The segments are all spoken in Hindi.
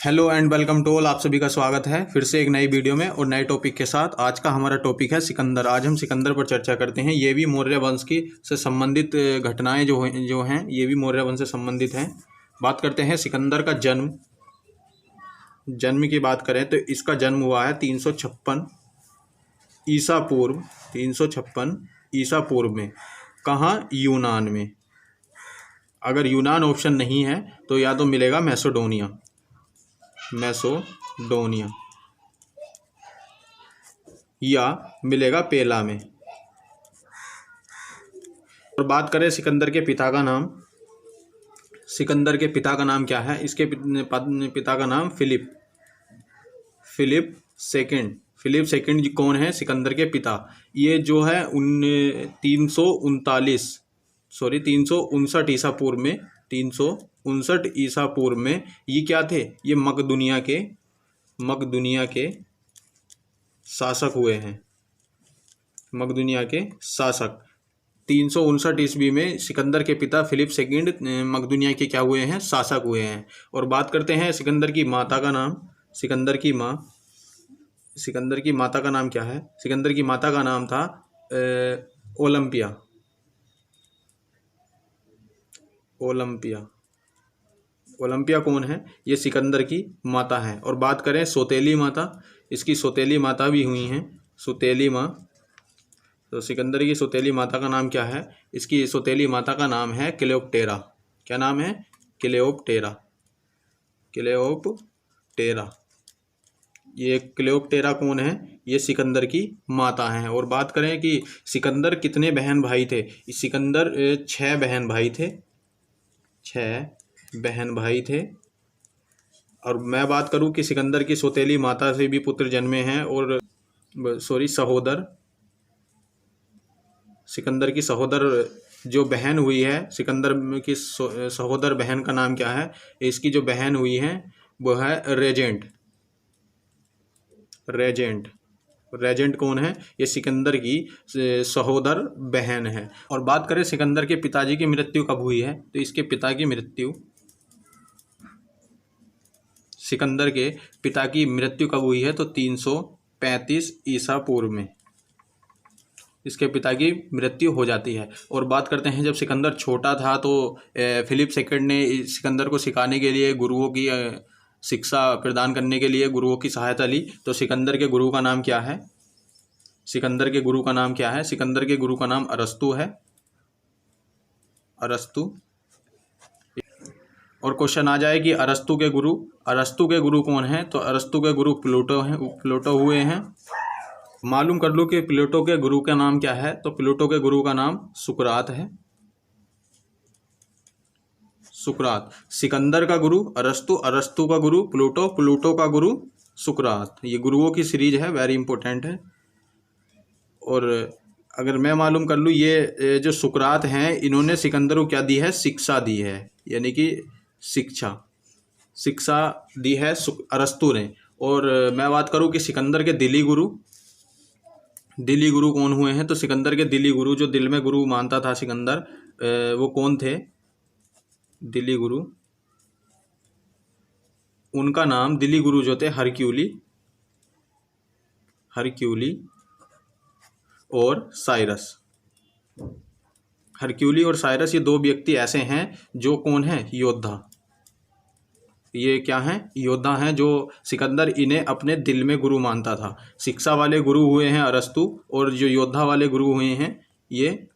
Hello and welcome to all. आप सभी का स्वागत है फिर से एक नई वीडियो में और नए टॉपिक के साथ। आज का हमारा टॉपिक है सिकंदर। आज हम सिकंदर पर चर्चा करते हैं। ये भी मौर्य वंश की से संबंधित घटनाएं जो हैं ये भी मौर्य वंश से संबंधित हैं। बात करते हैं सिकंदर का जन्म की बात करें तो इसका जन्म हुआ है 356 ईसा पूर्व 356 ईसा पूर्व में। कहाँ? यूनान में। अगर यूनान ऑप्शन नहीं है तो या तो मिलेगा मैसेडोनिया या मिलेगा पेला में। और बात करें सिकंदर के पिता का नाम। सिकंदर के पिता का नाम क्या है? इसके पिता का नाम फिलिप सेकंड जी कौन है? सिकंदर के पिता। ये जो है 359 ईसा पूर्व में 359 ईसा पूर्व में ये क्या थे? ये मकदुनिया के शासक हुए हैं। मकदुनिया के शासक 359 ईस्वी में सिकंदर के पिता फिलिप सेकंड मकदुनिया के क्या हुए हैं? शासक हुए हैं। और बात करते हैं सिकंदर की माता का नाम। सिकंदर की माता का नाम क्या है? सिकंदर की माता का नाम था ओलंपिया कौन है? ये सिकंदर की माता है। और बात करें सौतेली माता, इसकी सौतेली माता भी हुई हैं सौतेली माँ। तो सिकंदर की सौतेली माता का नाम क्या है? इसकी सौतेली माता का नाम है क्लेओपटेरा। क्या नाम है? क्लेओपटेरा। ये क्लेओपटेरा कौन है? ये सिकंदर की माता हैं। और बात करें कि सिकंदर कितने बहन भाई थे? सिकंदर 6 बहन भाई थे। और मैं बात करूं कि सिकंदर की सौतेली माता से भी पुत्र जन्मे हैं और सिकंदर की सहोदर जो बहन हुई है, सिकंदर की सहोदर बहन का नाम क्या है? इसकी जो बहन हुई है वो है रेजेंट कौन है? ये सिकंदर की सहोदर बहन है। और बात करें सिकंदर के पिताजी की मृत्यु कब हुई है? तो इसके पिता की मृत्यु सिकंदर के पिता की मृत्यु कब हुई है? तो 335 ईसा पूर्व में इसके पिता की मृत्यु हो जाती है। और बात करते हैं जब सिकंदर छोटा था तो फिलिप सेकंड ने सिकंदर को सिखाने के लिए गुरुओं की शिक्षा प्रदान करने के लिए गुरुओं की सहायता ली। तो सिकंदर के गुरु का नाम क्या है? सिकंदर के गुरु का नाम अरस्तु है। और क्वेश्चन आ जाए कि अरस्तु के गुरु कौन है? तो अरस्तु के गुरु प्लेटो हुए हैं। मालूम कर लो कि प्लेटो के गुरु का नाम क्या है? तो प्लेटो के गुरु का नाम सुकरात है। सिकंदर का गुरु अरस्तु का गुरु प्लूटो का गुरु सुकरात। ये गुरुओं की सीरीज है, वेरी इंपॉर्टेंट है। और अगर मैं मालूम कर लूँ, ये जो सुकरात हैं इन्होंने सिकंदर को क्या दी है? शिक्षा दी है, यानी कि शिक्षा दी है अरस्तु ने। और मैं बात करूँ कि सिकंदर के दिली गुरु कौन हुए हैं? तो सिकंदर के दिली गुरु, जो दिल में गुरु मानता था सिकंदर, वो कौन थे? दिली गुरु, उनका नाम दिली गुरु जो थे हरक्यूली और साइरस। हरक्यूली और साइरस ये 2 व्यक्ति ऐसे हैं जो कौन है? योद्धा। ये क्या हैं? योद्धा हैं, जो सिकंदर इन्हें अपने दिल में गुरु मानता था। शिक्षा वाले गुरु हुए हैं अरस्तु, और जो योद्धा वाले गुरु हुए हैं ये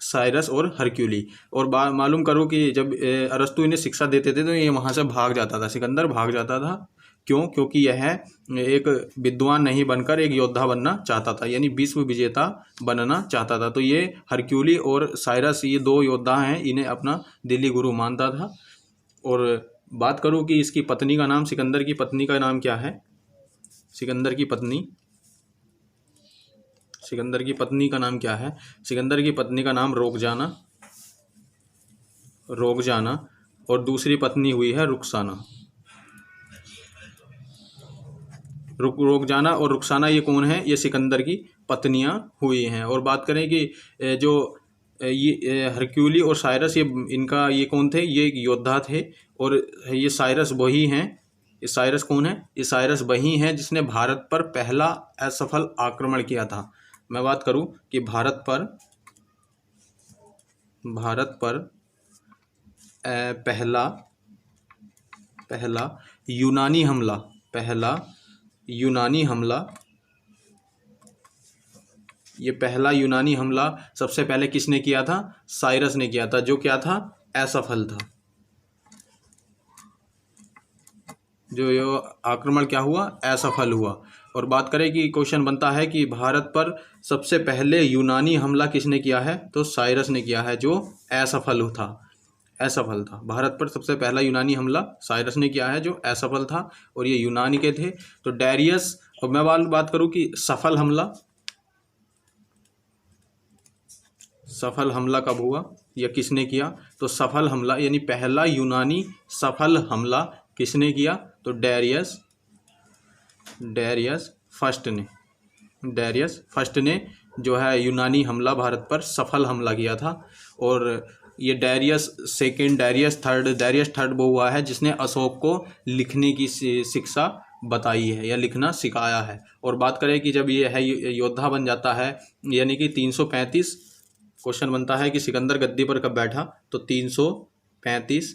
साइरस और हरक्यूली। और मालूम करो कि जब अरस्तु इन्हें शिक्षा देते थे तो ये वहाँ से भाग जाता था, सिकंदर भाग जाता था। क्यों? क्योंकि यह एक विद्वान नहीं बनकर एक योद्धा बनना चाहता था, यानी विश्व विजेता बनना चाहता था। तो ये हरक्यूली और साइरस ये 2 योद्धा हैं, इन्हें अपना दिली गुरु मानता था। और बात करूँ कि इसकी पत्नी का नाम, सिकंदर की पत्नी का नाम क्या है? सिकंदर की पत्नी का नाम क्या है? सिकंदर की पत्नी का नाम रोगजाना और दूसरी पत्नी हुई है रुखसाना। रोगजाना और रुखसाना ये कौन है? ये सिकंदर की पत्नियां हुई हैं। और बात करें कि जो ये हरक्यूली और साइरस ये कौन थे? ये योद्धा थे। और ये साइरस वही हैं ये साइरस कौन है? ये साइरस वही है जिसने भारत पर पहला असफल आक्रमण किया था। मैं बात करूं कि भारत पर पहला यूनानी हमला, ये पहला यूनानी हमला सबसे पहले किसने किया था? साइरस ने किया था, जो क्या था? असफल था। जो ये आक्रमण क्या हुआ? असफल हुआ। और बात करें कि क्वेश्चन बनता है कि भारत पर सबसे पहले यूनानी हमला किसने किया है? तो साइरस ने किया है, जो असफल था। भारत पर सबसे पहला यूनानी हमला साइरस ने किया है, जो असफल था, और ये यूनानी के थे। तो डेरियस। और मैं बात करूं कि सफल हमला कब हुआ या किसने किया? तो सफल हमला यानी पहला यूनानी सफल हमला किसने किया? तो डेरियस फर्स्ट ने जो है यूनानी हमला भारत पर सफल हमला किया था। और ये डेरियस सेकेंड, डेरियस थर्ड वो हुआ है जिसने अशोक को लिखने की शिक्षा बताई है या लिखना सिखाया है। और बात करें कि जब ये है योद्धा बन जाता है, यानी कि 335 क्वेश्चन बनता है कि सिकंदर गद्दी पर कब बैठा? तो 335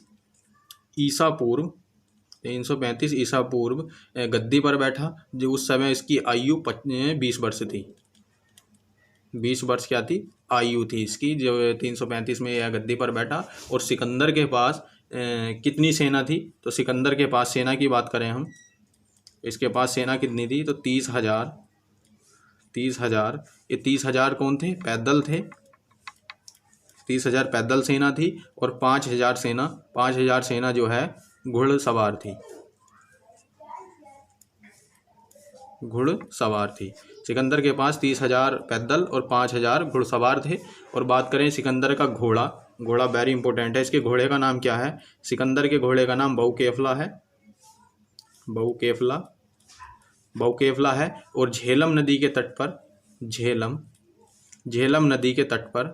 ईसा पूर्व गद्दी पर बैठा। जो उस समय इसकी आयु 20 वर्ष थी। 20 वर्ष क्या थी? आयु थी इसकी, जो 335 में यह गद्दी पर बैठा। और सिकंदर के पास कितनी सेना थी? तो सिकंदर के पास सेना की बात करें हम, इसके पास सेना कितनी थी? तो 30,000। ये 30,000 कौन थे? पैदल थे। 30,000 पैदल सेना थी। और 5,000 सेना जो है घुड़सवार थी। सिकंदर के पास 30,000 पैदल और 5,000 घुड़सवार थे। और बात करें सिकंदर का घोड़ा वेरी इंपॉर्टेंट है। इसके घोड़े का नाम क्या है? सिकंदर के घोड़े का नाम बहुकेफला है। बहुकेफला है। और झेलम नदी के तट पर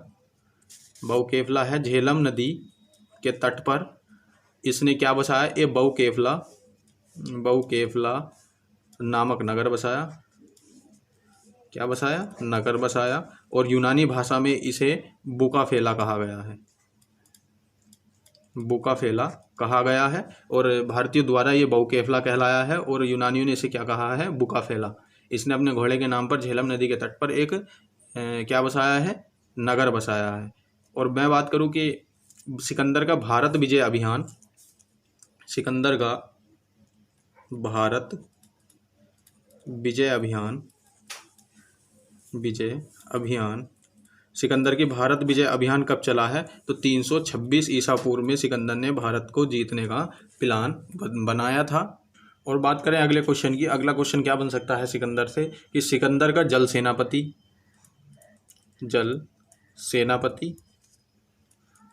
बहुकेफला है। झेलम नदी के तट पर इसने क्या बसाया? ये बहुकेफला नामक नगर बसाया। क्या बसाया? नगर बसाया। और यूनानी भाषा में इसे बुकाफेला कहा गया है। और भारतीयों द्वारा ये बहुकेफला कहलाया है, और यूनानियों ने इसे क्या कहा है? बुकाफेला। इसने अपने घोड़े के नाम पर झेलम नदी के तट पर एक क्या बसाया है? नगर बसाया है। और मैं बात करूं कि सिकंदर का भारत विजय अभियान, सिकंदर का भारत विजय अभियान कब चला है? तो 326 ईसा पूर्व में सिकंदर ने भारत को जीतने का प्लान बनाया था। और बात करें अगले क्वेश्चन की। अगला क्वेश्चन क्या बन सकता है सिकंदर से कि सिकंदर का जल सेनापति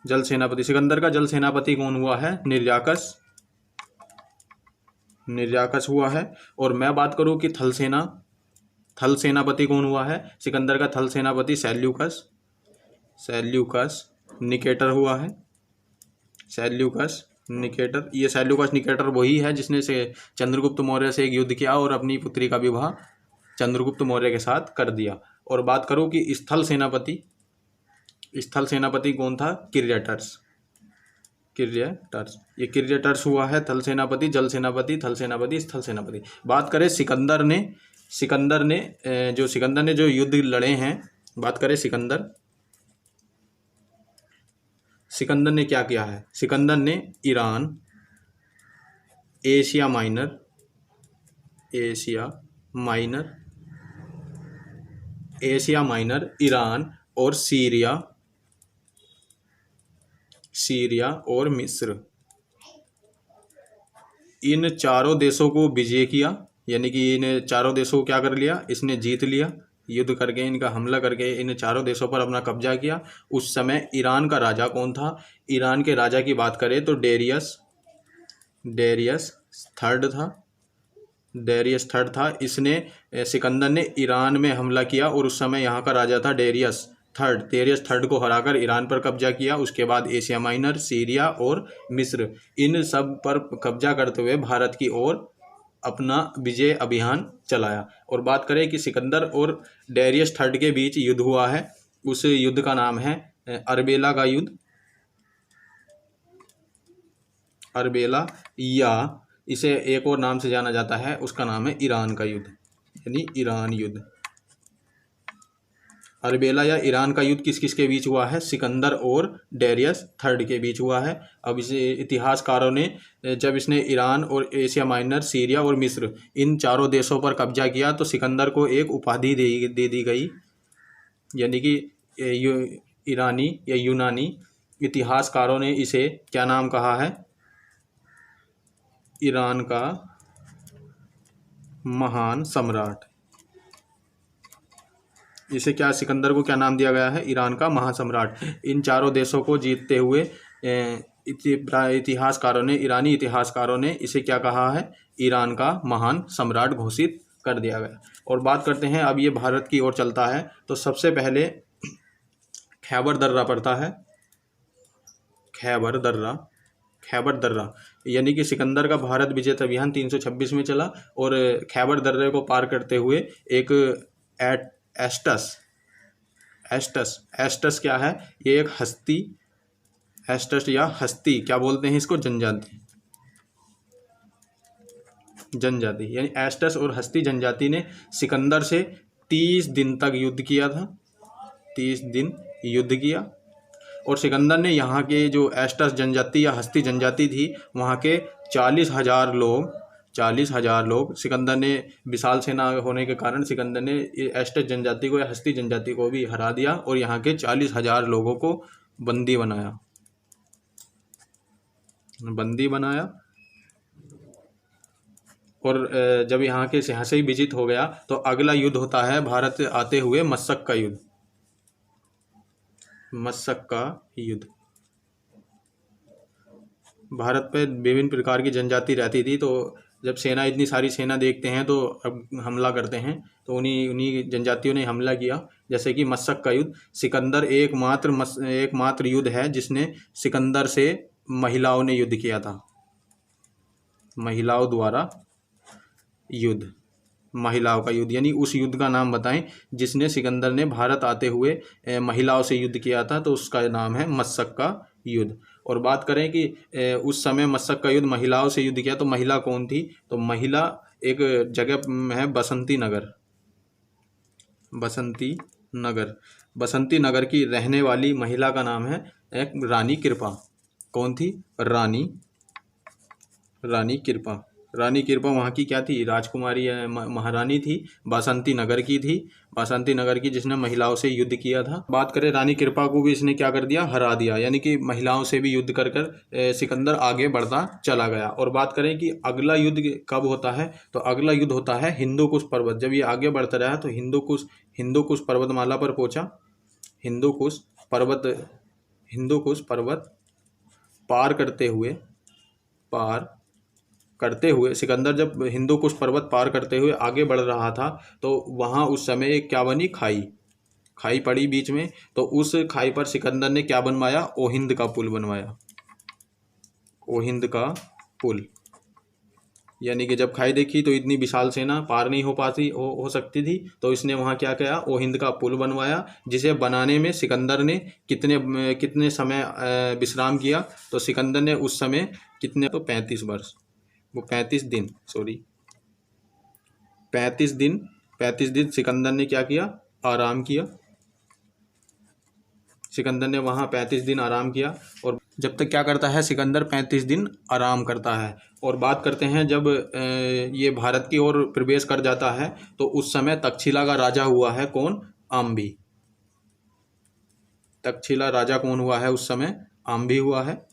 सिकंदर का जल सेनापति कौन हुआ है? निर्याकस हुआ है। और मैं बात करूं कि थल सेनापति कौन हुआ है? सिकंदर का थल सेनापति सैल्यूकस निकेटर हुआ है। ये सैल्यूकस निकेटर वही है जिसने से चंद्रगुप्त मौर्य से एक युद्ध किया और अपनी पुत्री का विवाह चंद्रगुप्त मौर्य के साथ कर दिया। और बात करूं कि स्थल सेनापति कौन था? किर्यटर्स। ये किर्यटर्स हुआ है थल सेनापति, जल सेनापति, थल सेनापति, स्थल सेनापति। बात करें सिकंदर ने जो युद्ध लड़े हैं, बात करें सिकंदर ने क्या किया है? सिकंदर ने ईरान, एशिया माइनर, ईरान और सीरिया और मिस्र, इन चारों देशों को विजय किया। यानी कि इन चारों देशों को क्या कर लिया? इसने जीत लिया। युद्ध करके, इनका हमला करके इन चारों देशों पर अपना कब्जा किया। उस समय ईरान का राजा कौन था? ईरान के राजा की बात करें तो डेरियस थर्ड था। इसने सिकंदर ने ईरान में हमला किया और उस समय यहाँ का राजा था डेरियस थर्ड को हराकर ईरान पर कब्जा किया। उसके बाद एशिया माइनर, सीरिया और मिस्र, इन सब पर कब्जा करते हुए भारत की ओर अपना विजय अभियान चलाया। और बात करें कि सिकंदर और डेरियस थर्ड के बीच युद्ध हुआ है, उस युद्ध का नाम है अर्बेला का युद्ध। अर्बेला, या इसे एक और नाम से जाना जाता है, उसका नाम है ईरान का युद्ध, यानी ईरान युद्ध। अर्बेला या ईरान का युद्ध किस किस के बीच हुआ है? सिकंदर और डेरियस थर्ड के बीच हुआ है। अब इसे इतिहासकारों ने, जब इसने ईरान और एशिया माइनर, सीरिया और मिस्र, इन चारों देशों पर कब्जा किया तो सिकंदर को एक उपाधि दे दी गई, यानी कि ईरानी या यूनानी इतिहासकारों ने इसे क्या नाम कहा है? ईरान का महान सम्राट। इसे क्या, सिकंदर को क्या नाम दिया गया है? ईरान का महासम्राट। इन चारों देशों को जीतते हुए इतिहासकारों ने, ईरानी इतिहासकारों ने इसे क्या कहा है? ईरान का महान सम्राट घोषित कर दिया गया। और बात करते हैं, अब ये भारत की ओर चलता है तो सबसे पहले खैबर दर्रा पड़ता है। खैबर दर्रा यानी कि सिकंदर का भारत विजय अभियान 326 में चला और खैबर दर्रे को पार करते हुए एक एस्टस क्या है? ये एक हस्ती, एस्टस या हस्ती क्या बोलते हैं इसको? जनजाति, यानी एस्टस और हस्ती जनजाति ने सिकंदर से 30 दिन तक युद्ध किया था। 30 दिन युद्ध किया और सिकंदर ने यहाँ के जो एस्टस जनजाति या हस्ती जनजाति थी, वहाँ के 40,000 लोग सिकंदर ने, विशाल सेना होने के कारण सिकंदर ने एस्टस जनजाति को या हस्ती जनजाति को भी हरा दिया और यहाँ के 40,000 लोगों को बंदी बनाया। और जब यहाँ से ही विजित हो गया तो अगला युद्ध होता है भारत आते हुए मशक का युद्ध। भारत पे विभिन्न प्रकार की जनजाति रहती थी, तो जब सेना, इतनी सारी सेना देखते हैं तो अब हमला करते हैं, तो उन्हीं जनजातियों ने हमला किया। जैसे कि मशक का युद्ध, सिकंदर एकमात्र युद्ध है जिसने सिकंदर से महिलाओं ने युद्ध किया था। महिलाओं द्वारा युद्ध, महिलाओं का युद्ध, यानी उस युद्ध का नाम बताएं जिसने सिकंदर ने भारत आते हुए महिलाओं से युद्ध किया था, तो उसका नाम है मशक का युद्ध। और बात करें कि उस समय मशक का युद्ध महिलाओं से युद्ध किया, तो महिला कौन थी? तो महिला एक जगह है बसंती नगर की रहने वाली महिला का नाम है एक रानी कृपा। कौन थी? रानी कृपा वहाँ की क्या थी? राजकुमारी, महारानी थी, बासंती नगर की, जिसने महिलाओं से युद्ध किया था। बात करें रानी कृपा को भी इसने क्या कर दिया? हरा दिया, यानी कि महिलाओं से भी युद्ध कर सिकंदर आगे बढ़ता चला गया। और बात करें कि अगला युद्ध कब होता है, तो अगला युद्ध होता है हिंदू कुश पर्वत। जब ये आगे बढ़ता रहा तो हिंदू कुश पर्वतमाला पर पहुंचा। हिंदू कुश पर्वत पार करते हुए सिकंदर जब हिंदू कुश पर्वत पार करते हुए आगे बढ़ रहा था, तो वहाँ उस समय एक क्या बनी? खाई पड़ी बीच में। तो उस खाई पर सिकंदर ने क्या बनवाया? ओहिंद का पुल बनवाया। ओहिंद का पुल, यानी कि जब खाई देखी तो इतनी विशाल सेना पार नहीं हो सकती थी, तो इसने वहाँ क्या किया? ओहिंद का पुल बनवाया, जिसे बनाने में सिकंदर ने कितने समय विश्राम किया? तो सिकंदर ने उस समय कितने, तो 35 वर्ष, वो 35 दिन सिकंदर ने क्या किया? आराम किया। सिकंदर ने वहाँ 35 दिन आराम किया। और जब तक क्या करता है? सिकंदर 35 दिन आराम करता है। और बात करते हैं जब ये भारत की ओर प्रवेश कर जाता है, तो उस समय तक्षशिला का राजा हुआ है कौन? आम्भी। तक्षशिला राजा कौन हुआ है उस समय? आम्भी हुआ है।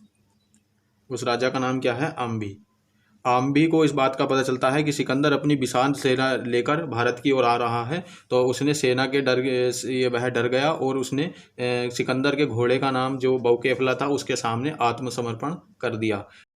उस राजा का नाम क्या है? आम्भी को इस बात का पता चलता है कि सिकंदर अपनी विशाल सेना लेकर भारत की ओर आ रहा है, तो उसने सेना के वह डर गया और उसने सिकंदर के घोड़े का नाम जो बौकेफला था उसके सामने आत्मसमर्पण कर दिया।